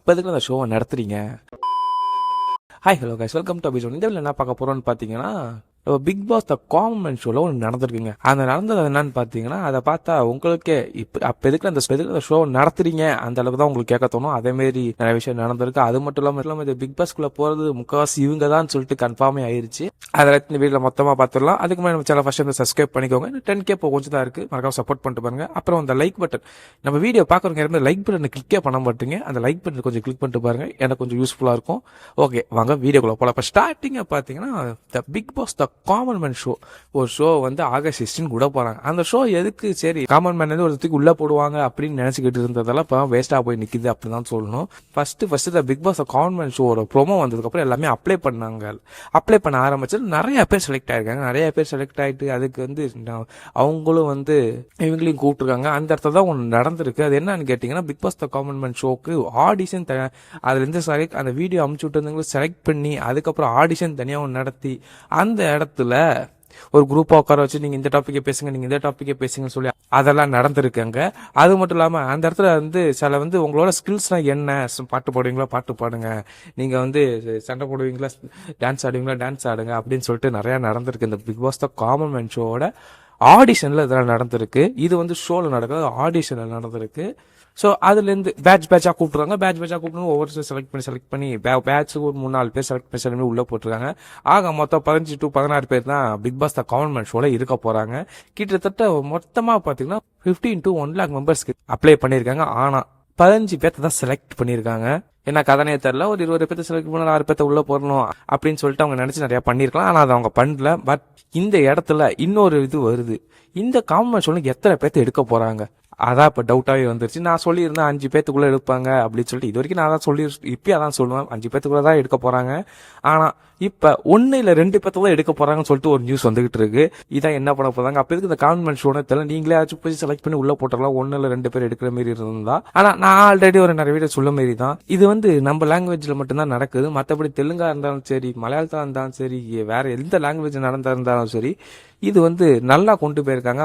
அப்போ எதுக்கு அந்த ஷோவை நடத்துறீங்க? Hi hello guys, welcome to அபிஷன். இந்த என்ன பார்க்க போகிறோன்னு பார்த்தீங்கன்னா, பிக் பாஸ் த காமன் ஷோவில் ஒன்று நடந்திருக்குங்க. அந்த நடந்தது என்னன்னு பார்த்தீங்கன்னா, அதை பார்த்தா உங்களுக்கே அப்போ எதுக்கு அந்த ஷோ நடத்துறீங்க அந்த அளவுக்கு தான் உங்களுக்கு கேட்க தோணும். அதேமாரி நிறைய விஷயம் நடந்திருக்கு. அது மட்டும் இல்லாமல் இந்த பிக் பாஸ்குள்ளே போகிறது முக்கால்வாசி இவங்க தான் சொல்லிட்டு கன்ஃபார்மே ஆயிடுச்சு. அதில் இந்த வீட்டில் மொத்தமாக பார்த்துடலாம். அதுக்கு முன்னாடி நம்ம சேனல் ஃபஸ்ட் சப்ஸ்கிரைப் பண்ணிக்கோங்க. 10K இப்போ கொஞ்சம் தான் இருக்குது, மறக்காம சப்போர்ட் பண்ணிட்டு பாருங்க. அப்புறம் அந்த லைக் பட்டன், நம்ம வீடியோ பார்க்குறவங்க யாருமே லைக் பட்டனை கிளிக்கே பண்ண மாட்டீங்க. அந்த லைக் பட்டன் கொஞ்சம் கிளிக் பண்ணிட்டு பாருங்க, எனக்கு கொஞ்சம் யூஸ்ஃபுல்லாக இருக்கும். ஓகே, வாங்க வீடியோக்குள்ள போகலாம். இப்போ ஸ்டார்டிங்கை பார்த்தீங்கன்னா, the Bigg Boss the common man show, ஒரு ஷோ வந்து ஆகஸ்ட் 16 கூட போறாங்க. அந்த ஷோ எதுக்கு, சரி காமன் மேன் வந்து ஒருத்தருக்கு உள்ள போடுவாங்க அப்படின்னு நினைச்சுக்கிட்டு இருந்ததெல்லாம் இப்போ வேஸ்டா போய் நிக்குது அப்படின்னு தான் சொல்லணும். First Big Boss common man ஷோட ப்ரோமோ வந்ததுக்கு அப்புறம் எல்லாமே அப்ளை பண்ண ஆரம்பிச்சு நிறைய பேர் செலக்ட் ஆயிருக்காங்க. நிறைய பேர் செலக்ட் ஆயிட்டு அதுக்கு வந்து அவங்களும் வந்து இவங்களையும் கூப்பிட்டுருக்காங்க. அந்த இடத்துல தான் ஒன்று நடந்திருக்கு. அது என்னன்னு கேட்டீங்கன்னா, Bigg Boss the common man ஷோக்கு ஆடிஷன் அதுல இருந்து அந்த வீடியோ அமுச்சு விட்டு செலக்ட் பண்ணி அதுக்கப்புறம் ஆடிஷன் தனியாக ஒன்று நடத்தி அந்த இடத்துல ஒரு குரூப்பா உட்கார வச்சு நீங்க இந்த டாபிக்கை பேசுங்கன்னு சொல்லி அதெல்லாம் நடந்திருக்காங்க. அது மட்டும் இல்லாம அந்த இடத்துல வந்து சில வந்து உங்களோட ஸ்கில்ஸ்னா என்ன, பாட்டு பாடுவீங்களா பாட்டு பாடுங்க, நீங்க வந்து சண்டை போடுவீங்களா டான்ஸ் ஆடுவீங்களா டான்ஸ் ஆடுங்க அப்படின்னு சொல்லிட்டு நிறைய நடந்திருக்கு. இந்த big Boss the common man ஷோட ஆடிஷன்ல இதெல்லாம் நடந்திருக்கு. இது வந்து ஷோல நடக்குது, ஆடிஷன்ல நடந்திருக்கு. ஸோ அதுலேருந்து பேட்சாக கூப்பிட்றாங்க. கூப்பிட்டு ஒவ்வொரு செலக்ட் பண்ணி பேட்சுக்கு ஒரு 3-4 பேர் செலக்ட் பண்ணி உள்ளே போட்டுருக்காங்க. ஆக மொத்தம் 15 to 16 பேர் தான் Bigg Boss the common man ஷோவில் இருக்க போகிறாங்க. கிட்டத்தட்ட மொத்தமாக பார்த்தீங்கன்னா 15 to 1 lakh மெம்பர்ஸ்க்கு அப்ளை பண்ணியிருக்காங்க. ஆனால் 15 பேர்த்த தான் செலக்ட் பண்ணியிருக்காங்க. ஏன்னா கதனையே தெரில, ஒரு 20 பேர்த்த செலக்ட் பண்ண 6 பேர்த்த உள்ள போடணும் அப்படின்னு சொல்லிட்டு அவங்க நினைச்சு நிறைய பண்ணிருக்கலாம். ஆனா அதை அவங்க பண்ணல. பட் இந்த இடத்துல இன்னொரு இது வருது. இந்த காமன் ஷோல எத்தனை பேர்த்த எடுக்க போறாங்க அதான் இப்ப டவுட்டாவே வந்துருச்சு. நான் சொல்லியிருந்தேன் 5 பேத்துக்குள்ள எடுப்பாங்க அப்படின்னு சொல்லிட்டு. இது வரைக்கும் நான் தான் இப்பயும் அதான் சொல்லுவேன், 5 பேத்துக்குள்ளதான் எடுக்க போறாங்க. ஆனா இப்ப 1 இல்ல 2 பேத்துக்குள்ள எடுக்க போறாங்கன்னு சொல்லிட்டு ஒரு நியூஸ் வந்துகிட்டு இருக்கு. இதான் என்ன பண்ண போறாங்க, அப்ப இருக்கு இந்த கான்வென்ட் ஷோன்னு தெரியல. நீங்களே ஆச்சும் போய் செலக்ட் பண்ணி உள்ள போட்டுறலாம், 1 இல்ல 2 பேர் எடுக்கிற மாதிரி இருந்தா. ஆனா நான் ஆல்ரெடி ஒரு நிறைய வீடியோ சொல்ல மாதிரி தான், இது வந்து நம்ம லாங்குவேஜ்ல மட்டும்தான் நடக்குது. மற்றபடி தெலுங்கா இருந்தாலும் சரி, மலையாளத்தா இருந்தாலும் சரி, வேற எந்த லாங்குவேஜ் இருந்தாலும் சரி, இது வந்து நல்லா கொண்டு போயிருக்காங்க.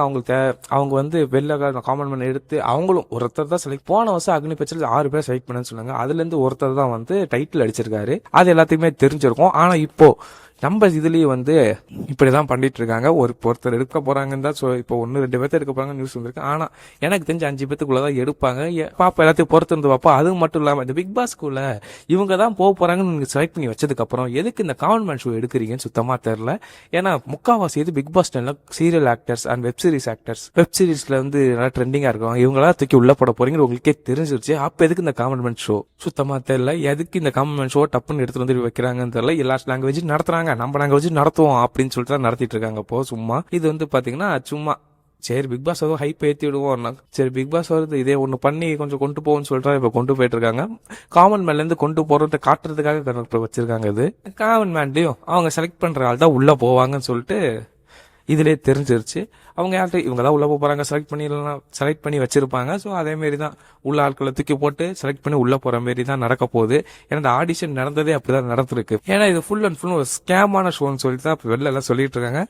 அவங்க வந்து வெளில காமன் மேன் எடுத்து அவங்களும் ஒருத்தர் தான் செலக்ட். போன வருஷம் அக்னி பட்சத்தில் 6 பேர் செலக்ட் பண்ணு சொன்னாங்க. அதுல இருந்து ஒருத்தர் தான் வந்து டைட்டில் அடிச்சிருக்காரு. அது எல்லாத்துக்குமே தெரிஞ்சிருக்கும். ஆனா இப்போ நம்ம இதுலயே வந்து இப்படிதான் பண்ணிட்டு இருக்காங்க. ஒருத்தர் எடுக்க போறாங்கன்னு தான் இப்போ 1-2 பேர்த்த எடுக்க போறாங்க நியூஸ் வந்திருக்கு. ஆனா எனக்கு தெரிஞ்ச 5 பேத்துக்குள்ளதான் எடுப்பாங்க. பாப்பா எல்லாத்தையும் பொறுத்து இருந்து பாப்பா. அது மட்டும் இல்லாம இந்த பிக் பாஸ்குள்ள இவங்க தான் போக போறாங்கன்னு நீங்க செலக்ட் பண்ணி வச்சதுக்கு அப்புறம் எதுக்கு இந்த காமன் மேன் ஷோ எடுக்கிறீங்கன்னு சுத்தமா தெரியல. ஏன்னா முக்காவாசி இது Big Boss serial actors and web சீரிஸ்ல வந்து நல்லா ட்ரெண்டிங்கா இருக்கும். இவங்களா தூக்கி உள்ள போட போறீங்க உங்களுக்கே தெரிஞ்சிருச்சு. அப்ப எதுக்கு இந்த காமன் மேன் ஷோ சுத்தமா தெரியல. எதுக்கு இந்த காமன் மேன் ஷோ டப்புன்னு எடுத்துட்டு வந்து வைக்கிறாங்கன்னு தெரியல. எல்லா லாங்குவேஜ் நடத்துறாங்க, நம்ம லாங்குவேஜ் நடத்துவோம் அப்படின்னு சொல்லிட்டு தான் நடத்திட்டு இருக்காங்க. இப்போ சும்மா இது வந்து பாத்தீங்கன்னா சும்மா சரி பிக் பாஸ் ஏதோ ஹைப் ஏற்றி விடுவோம், சரி பிக் பாஸ் வருது இதே ஒன்று பண்ணி கொஞ்சம் கொண்டு போவோம்னு சொல்லிட்டு இப்போ கொண்டு போயிட்டு இருக்காங்க. காமன் மேன்ல இருந்து கொண்டு போறத காட்டுறதுக்காக வச்சிருக்காங்க. இது காமன் மேன்லயும் அவங்க செலக்ட் பண்ற ஆள் தான் உள்ள போவாங்கன்னு சொல்லிட்டு இதுலயே தெரிஞ்சிருச்சு. அவங்க யார்கிட்ட இவங்க தான் உள்ள போறாங்க, செலக்ட் பண்ணி வச்சிருப்பாங்க. ஸோ அதே மாரி தான் உள்ள ஆட்களை தூக்கி போட்டு செலக்ட் பண்ணி உள்ள போற மாரி தான் நடக்க போகுது. ஏன்னா இந்த ஆடிஷன் நடந்ததே அப்படிதான் நடந்திருக்கு. ஏன்னா இது ஃபுல் அண்ட் ஃபுல் ஒரு ஸ்கேமான ஷோன்னு சொல்லிட்டு தான் வெளில எல்லாம் சொல்லிட்டு இருக்காங்க.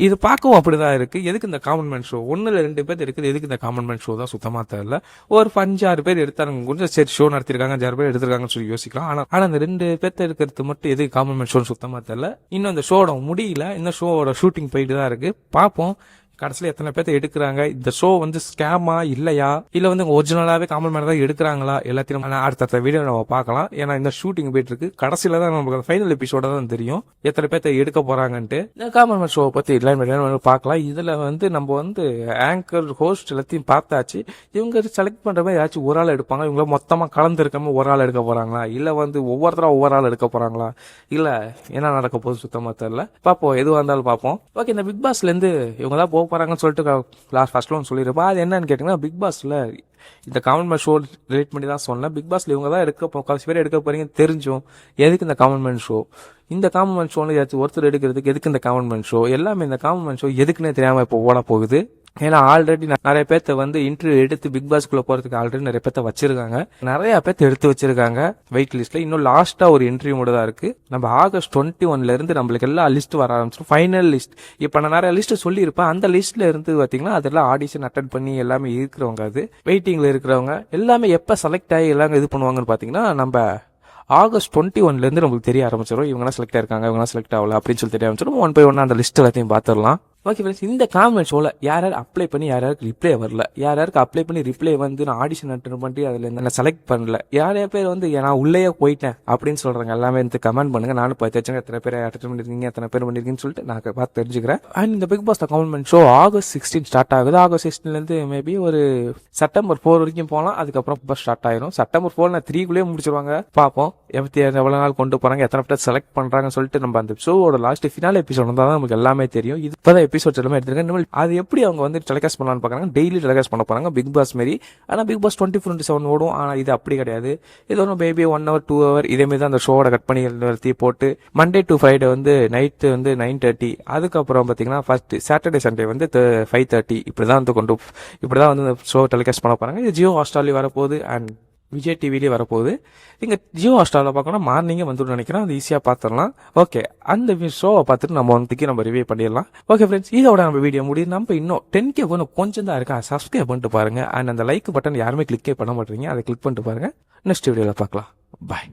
இது பார்க்கவும் அப்படிதான் இருக்கு. எதுக்கு இந்த காமன் மேன் ஷோ 1 இல்ல 2 பேர் இருக்குது, எதுக்கு இந்த காமன் மேன் ஷோ தான் சுத்தமா தெரியல. ஒரு 5-6 பேர் எடுத்தாங்க கொஞ்சம் சரி ஷோ நடத்திருக்காங்க, 5-6 பேர் எடுத்திருக்காங்கன்னு சொல்லி யோசிக்கலாம். ஆனா அந்த 2 பேர்த்த எடுக்கிறது மட்டும் எதுக்கு காமன் மேன் ஷோ சுத்தமா தெரியல. இன்னும் அந்த ஷோட முடியல, இந்த ஷோவோட ஷூட்டிங் போயிட்டு தான் இருக்கு. பாப்போம் கடைசியில எத்தனை பேர்த்த எடுக்கிறாங்க, இந்த ஷோ வந்து ஸ்கேமா இல்லையா, இல்ல வந்து ஒரிஜினலாவே காமன் மேன் தான் எடுக்கிறாங்களா, எல்லாத்தையும் அடுத்த வீடியோ நம்ம பார்க்கலாம். ஏன்னா இந்த ஷூட்டிங் போயிட்டு இருக்கு. கடைசியில தான் நமக்கு ஃபைனல் எபிசோட தான் தெரியும் எத்தனை பேர்த்த எடுக்க போறாங்கன்ட்டு. இந்த காமன் மேன் ஷோ பத்தி பார்க்கலாம். இதுல வந்து நம்ம வந்து ஆங்கர் ஹோஸ்ட் எல்லாத்தையும் பார்த்தாச்சு. இவங்க செலக்ட் பண்ற மாதிரி ஏதாச்சும் ஒரு ஆள் எடுப்பாங்க, இவங்க மொத்தமா கலந்து இருக்காம ஒரு ஆள் எடுக்க போறாங்களா, இல்ல வந்து ஒவ்வொருத்தரா ஒவ்வொரு ஆள் எடுக்க போறாங்களா, இல்ல என்ன நடக்க போகுது சுத்தமா தெரியல. பாப்போம், எதுவா இருந்தாலும் பார்ப்போம். ஓகே, இந்த பிக் பாஸ்ல இருந்து இவங்க தான் போறாங்கன்னு சொல்லிட்டு ஃபர்ஸ்ட்ல சொல்லிருப்பா. அது என்னன்னு கேட்டீங்கன்னா, பிக் பாஸ்ல இந்த காமன் மேன் ஷோ ரிலேட் பண்ணி தான் சொன்னேன். பிக் பாஸ்ல இவங்க தான் கடைசி பேர் எடுக்க போறீங்க தெரிஞ்சும் எதுக்கு இந்த காமன் மேன் ஷோ, இந்த காமன் மேன் ஷோன்னு ஏதாச்சும் ஒருத்தர் எடுக்கிறதுக்கு எதுக்கு இந்த காமன் மேன் ஷோ, எல்லாமே இந்த காமன் மேன் ஷோ எதுக்குன்னே தெரியாம இப்போ ஓட போகுது. ஏன்னா ஆல்ரெடி நிறைய பேர்த்த வந்து இன்டர்வியூ எடுத்து பிக் பாஸ்குள்ள போறதுக்கு ஆல்ரெடி நிறைய பேர்த்த வச்சிருக்காங்க, நிறைய பேர்த்த எடுத்து வச்சிருக்காங்க வெயிட் லிஸ்ட்ல. இன்னும் லாஸ்டா ஒரு இன்டர்வியூ மட்டும் தான் இருக்கு. நம்ம ஆகஸ்ட் 21 இருந்து நம்மளுக்கு எல்லா லிஸ்ட் வர ஆரம்பிச்சிடும், ஃபைனல் லிஸ்ட். இப்ப நான் நிறைய லிஸ்ட் சொல்லியிருப்பேன், அந்த லிஸ்ட்ல இருந்து பாத்தீங்கன்னா அதெல்லாம் ஆடிஷன் அட்டன் பண்ணி எல்லாமே இருக்கிறவங்க அது வெயிட்டிங்கில் இருக்கிறவங்க எல்லாமே எப்போ செலக்ட் ஆகி எல்லாம் இது பண்ணுவாங்கன்னு பார்த்தீங்கன்னா நம்ம ஆகஸ்ட் 21 நம்மளுக்கு தெரிய ஆரம்பிச்சிடும். இவங்கலாம் செலக்ட் ஆயிருக்காங்க, இவங்கலாம் செலக்ட் ஆகல அப்படின்னு சொல்லி தெரிய ஆரம்பிச்சிடும். ஒன் பை ஒன் அந்த லிஸ்ட் எல்லாத்தையும் பார்த்துடலாம். ஓகே ஃப்ரெண்ட்ஸ், இந்த கான்வென்ட் ஷோவில் யார் யார் அப்ளை பண்ணி யார் யாருக்கு ரிப்ளை வரல, யார் யாருக்கு அப்ளை பண்ணி ரிப்ளை வந்து நான் ஆடிஷன் அட்டன் பண்ணி அதில் என்ன செலக்ட் பண்ணல, யார் பேர் வந்து நான் உள்ளே போயிட்டேன் அப்படின்னு சொல்கிறாங்க எல்லாமே வந்து கமெண்ட் பண்ணுங்க. நானும் பார்த்து வச்சுங்க எத்தனை பேர் அட்டன் பண்ணிருக்கீங்க, எத்தனை பேர் பண்ணிருக்கீங்கன்னு சொல்லிட்டு நான் பார்த்து தெரிஞ்சுக்கிறேன். அண்ட் இந்த big Boss convent show August 16 start ஆகுது. ஆகஸ்ட் 16 மேபி ஒரு செப்டம்பர் 4 வரைக்கும் போகலாம். அதுக்கப்புறம் இப்போ ஸ்டார்ட் ஆயிரும். செப்டம்பர் 4 நான் 3 முடிச்சிருவாங்க. பார்ப்போம் எவ்வளோ நாள் கொண்டு போகிறாங்க, எத்தனை பேர் செலக்ட் பண்ணுறாங்கன்னு சொல்லிட்டு. நம்ம அந்த ஷோவோட லாஸ்ட் ஃபினால் எபிசோட் வந்தால் தான் நமக்கு எல்லாமே தெரியும். இது இப்போதான் எபிசோட்ஸ் எல்லாமே எடுத்துருக்கேன். அது எப்படி அவங்க வந்து டெலிகாஸ்ட் பண்ணலான்னு பார்க்குறாங்க. டெய்லி டெலிகாஸ்ட் பண்ண போகிறாங்க பிக் பாஸ் மாரி. ஆனால் பிக் பாஸ் 24/7 ஓடும். ஆனால் இது அப்படி கிடையாது. இது ஒன்றும் பேபி 1 hour 2 hour இதேமாரி தான் அந்த ஷோவோட கட் பண்ணி நிறுத்தி போட்டு மண்டே டு ஃப்ரைடே வந்து நைட்டு வந்து 9:30, அதுக்கப்புறம் பார்த்தீங்கன்னா ஃபர்ஸ்ட் சாட்டர்டே சண்டே வந்து 5:30 இப்படி தான் வந்து இந்த ஷோ டெலிகாஸ்ட் பண்ண போகிறாங்க. இது ஜியோ ஹாட்ஸ்டார்லேயும் வரப்போகுது அண்ட் விஜய் டிவிலேயே வரப்போகுது. நீங்கள் ஜியோ ஹாட்ஸ்டாரில் பார்க்கணும் மார்னிங்கே வந்துட்டு நினைக்கிறேன். அது ஈஸியாக பார்த்துடலாம். ஓகே, அந்த ஷோவை பார்த்துட்டு நம்ம ரிவ்யூ பண்ணிடலாம். ஓகே ஃப்ரெண்ட்ஸ், இதோட நம்ம வீடியோ முடியும். நம்ம இன்னும் 10K கொஞ்சம் தான் இருக்கா. சப்ஸ்கிரைப் பண்ணிட்டு பாருங்க. அண்ட் அந்த லைக் பட்டன் யாருமே கிளிக்கே பண்ண மாட்டீங்க. அதை கிளிக் பண்ணிட்டு பாருங்க. நெக்ஸ்ட் வீடியோவில் பார்க்கலாம். பாய்.